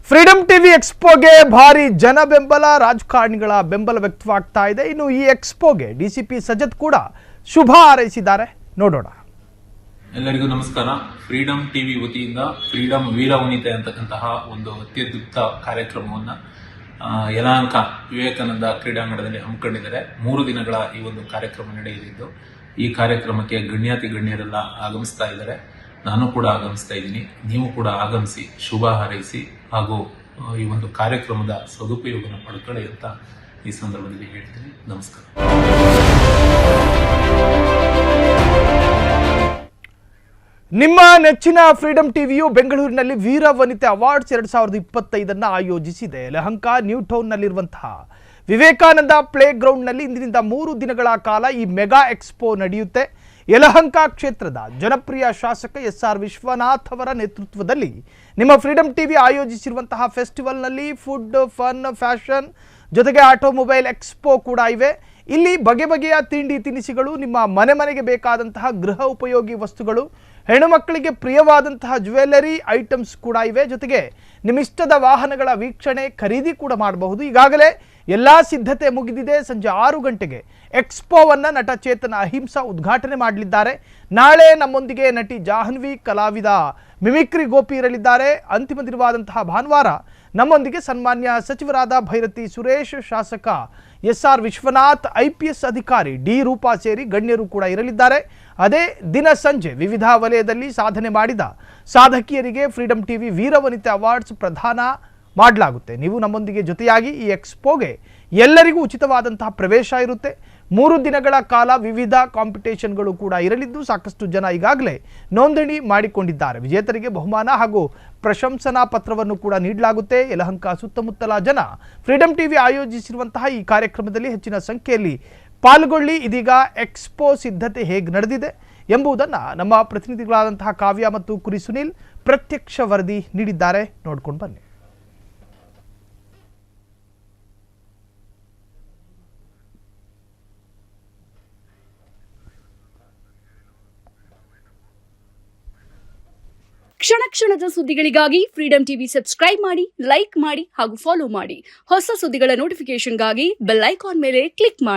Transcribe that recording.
Freedom TV ಎಕ್ಸ್ಪೋಗೆ ಭಾರಿ ಜನ ಬೆಂಬಲ, ರಾಜಕಾರಣಿಗಳ ಬೆಂಬಲ ವ್ಯಕ್ತವಾಗ್ತಾ ಇದೆ. ಇನ್ನು ಈ ಎಕ್ಸ್ಪೋಗೆ ಡಿಸಿಪಿ ಸಜತ್ ಕೂಡ ಶುಭ ಹಾರೈಸಿದ್ದಾರೆ. ನೋಡೋಣ. ಎಲ್ಲರಿಗೂ ನಮಸ್ಕಾರ. ಫ್ರೀಡಂ ಟಿವಿ ವತಿಯಿಂದ ಫ್ರೀಡಂ ವೀರ ವನಿತೆ ಅಂತಕ್ಕಂತಹ ಒಂದು ಅತ್ಯದ್ಭುತ ಕಾರ್ಯಕ್ರಮವನ್ನ ಯಲಹಂಕ ವಿವೇಕಾನಂದ ಕ್ರೀಡಾಂಗಣದಲ್ಲಿ ಹಮ್ಮಿಕೊಂಡಿದ್ದಾರೆ. 3 ದಿನಗಳ ಈ ಒಂದು ಕಾರ್ಯಕ್ರಮ ನಡೆಯಲಿದ್ದು, ಈ ಕಾರ್ಯಕ್ರಮಕ್ಕೆ ಗಣ್ಯಾತಿ ಗಣ್ಯರೆಲ್ಲ ಆಗಮಿಸ್ತಾ ಇದ್ದಾರೆ. ನಾನು ಕೂಡ ಆಗಮಿಸ್ತಾ ಇದ್ದೀನಿ. ನೀವು ಕೂಡ ಆಗಮಿಸಿ ಶುಭ ಹಾರೈಸಿ ಹಾಗೂ ಈ ಒಂದು ಕಾರ್ಯಕ್ರಮದ ಸದುಪಯೋಗನ ಪಡ್ಕೊಳ್ಳಿ ಅಂತ ಈ ಸಂದರ್ಭದಲ್ಲಿ ಹೇಳ್ತೀನಿ. ನಮಸ್ಕಾರ. ನಿಮ್ಮ ನೆಚ್ಚಿನ ಫ್ರೀಡಂ ಟಿವಿಯು ಬೆಂಗಳೂರಿನಲ್ಲಿ ವೀರ ವನಿತೆ ಅವಾರ್ಡ್ಸ್ 2025 ಆಯೋಜಿಸಿದೆ. ಯಲಹಂಕ ನ್ಯೂ ಟೌನ್ನಲ್ಲಿರುವಂತಹ ವಿವೇಕಾನಂದ ಪ್ಲೇ ಗ್ರೌಂಡ್ನಲ್ಲಿ ಇಂದಿನಿಂದ 3 ದಿನಗಳ ಕಾಲ ಈ ಮೆಗಾ ಎಕ್ಸ್ಪೋ ನಡೆಯುತ್ತೆ. ಯಲಹಂಕ ಕ್ಷೇತ್ರದ ಜನಪ್ರಿಯ ಶಾಸಕ SR ವಿಶ್ವನಾಥ್ ಅವರ ನೇತೃತ್ವದಲ್ಲಿ ನಿಮ್ಮ ಫ್ರೀಡಂ ಟಿವಿ ಆಯೋಜಿಸಿರುವಂತಹ ಫೆಸ್ಟಿವಲ್ನಲ್ಲಿ ಫುಡ್, ಫನ್, ಫ್ಯಾಷನ್ ಜೊತೆಗೆ ಆಟೋಮೊಬೈಲ್ ಎಕ್ಸ್ಪೋ ಕೂಡ ಇವೆ. ಇಲ್ಲಿ ಬಗೆ ಬಗೆಯ ತಿಂಡಿ ತಿನಿಸುಗಳು, ನಿಮ್ಮ ಮನೆಗೆ ಬೇಕಾದಂತಹ ಗೃಹ ಉಪಯೋಗಿ ವಸ್ತುಗಳು, ಹೆಣ್ಣು ಮಕ್ಕಳಿಗೆ ಪ್ರಿಯವಾದಂತಹ ಜ್ಯುವೆಲ್ಲರಿ ಐಟಮ್ಸ್ ಕೂಡ ಇವೆ. ಜೊತೆಗೆ ನಿಮ್ಮಿಷ್ಟದ ವಾಹನಗಳ ವೀಕ್ಷಣೆ, ಖರೀದಿ ಕೂಡ ಮಾಡಬಹುದು. ಈಗಾಗಲೇ ಎಲ್ಲ ಸಿದ್ಧತೆ ಮುಗಿದಿದೆ. ಸಂಜೆ 6 ಗಂಟೆಗೆ ಎಕ್ಸ್ಪೋವನ್ನು ನಟ ಚೇತನ ಅಹಿಂಸಾ ಉದ್ಘಾಟನೆ ಮಾಡಲಿದ್ದಾರೆ. ನಾಳೆ ನಮ್ಮೊಂದಿಗೆ ನಟಿ ಜಾಹ್ನವಿ, ಕಲಾವಿದ ಮಿಮಿಕ್ರಿ ಗೋಪಿ ಇರಲಿದ್ದಾರೆ. ಅಂತಿಮ ದಿನವಾದಂತಹ ಭಾನುವಾರ ನಮ್ಮೊಂದಿಗೆ ಸನ್ಮಾನ್ಯ ಸಚಿವರಾದ ಭೈರತಿ ಸುರೇಶ್, ಶಾಸಕ SR ವಿಶ್ವನಾಥ್, IPS ಅಧಿಕಾರಿ ಡಿ ರೂಪಾ ಸೇರಿ ಗಣ್ಯರು ಕೂಡ ಇರಲಿದ್ದಾರೆ. ಅದೇ ದಿನ ಸಂಜೆ ವಿವಿಧ ವಲಯದಲ್ಲಿ ಸಾಧನೆ ಮಾಡಿದ ಸಾಧಕಿಯರಿಗೆ ಫ್ರೀಡಂ ಟಿವಿ ವೀರವನಿತೆ ಅವಾರ್ಡ್ಸ್ ಪ್ರದಾನ ಮಾಡಲಾಗುತ್ತೆ. ನೀವು ನಮ್ಮೊಂದಿಗೆ ಜೊತೆಯಾಗಿ ಈ ಎಕ್ಸ್ಪೋಗೆ ಎಲ್ಲರಿಗೂ ಉಚಿತವಾದಂತಹ ಪ್ರವೇಶ ಇರುತ್ತೆ. 3 ದಿನಗಳ ಕಾಲ ವಿವಿಧ ಕಾಂಪಿಟೇಷನ್ಗಳು ಕೂಡ ಇರಲಿದ್ದು, ಸಾಕಷ್ಟು ಜನ ಈಗಾಗಲೇ ನೋಂದಣಿ ಮಾಡಿಕೊಂಡಿದ್ದಾರೆ. ವಿಜೇತರಿಗೆ ಬಹುಮಾನ ಹಾಗೂ ಪ್ರಶಂಸನಾ ಪತ್ರವನ್ನು ಕೂಡ ನೀಡಲಾಗುತ್ತೆ. ಯಲಹಂಕ ಸುತ್ತಮುತ್ತಲ ಜನ ಫ್ರೀಡಂ ಟಿವಿ ಆಯೋಜಿಸಿರುವಂತಹ ಈ ಕಾರ್ಯಕ್ರಮದಲ್ಲಿ ಹೆಚ್ಚಿನ ಸಂಖ್ಯೆಯಲ್ಲಿ ಪಾಲ್ಗೊಳ್ಳಿ. ಇದೀಗ ಎಕ್ಸ್ಪೋ ಸಿದ್ಧತೆ ಹೇಗೆ ನಡೆದಿದೆ ಎಂಬುದನ್ನು ನಮ್ಮ ಪ್ರತಿನಿಧಿಗಳಾದಂತಹ ಕಾವ್ಯ ಮತ್ತು ಕುರಿ ಸುನಿಲ್ ಪ್ರತ್ಯಕ್ಷ ವರದಿ ನೀಡಿದ್ದಾರೆ. ನೋಡ್ಕೊಂಡು ಬನ್ನಿ. ಕ್ಷಣ ಕ್ಷಣದ ಸುದ್ದಿಗಳಿಗಾಗಿ ಫ್ರೀಡಂ ಟಿವಿ ಸಬ್ಸ್ಕ್ರೈಬ್ ಮಾಡಿ, ಲೈಕ್ ಮಾಡಿ ಹಾಗೂ ಫಾಲೋ ಮಾಡಿ. ಹೊಸ ಸುದ್ದಿಗಳ ನೋಟಿಫಿಕೇಶನ್ಗಾಗಿ ಬೆಲ್ ಐಕಾನ್ ಮೇಲೆ ಕ್ಲಿಕ್ ಮಾಡಿ.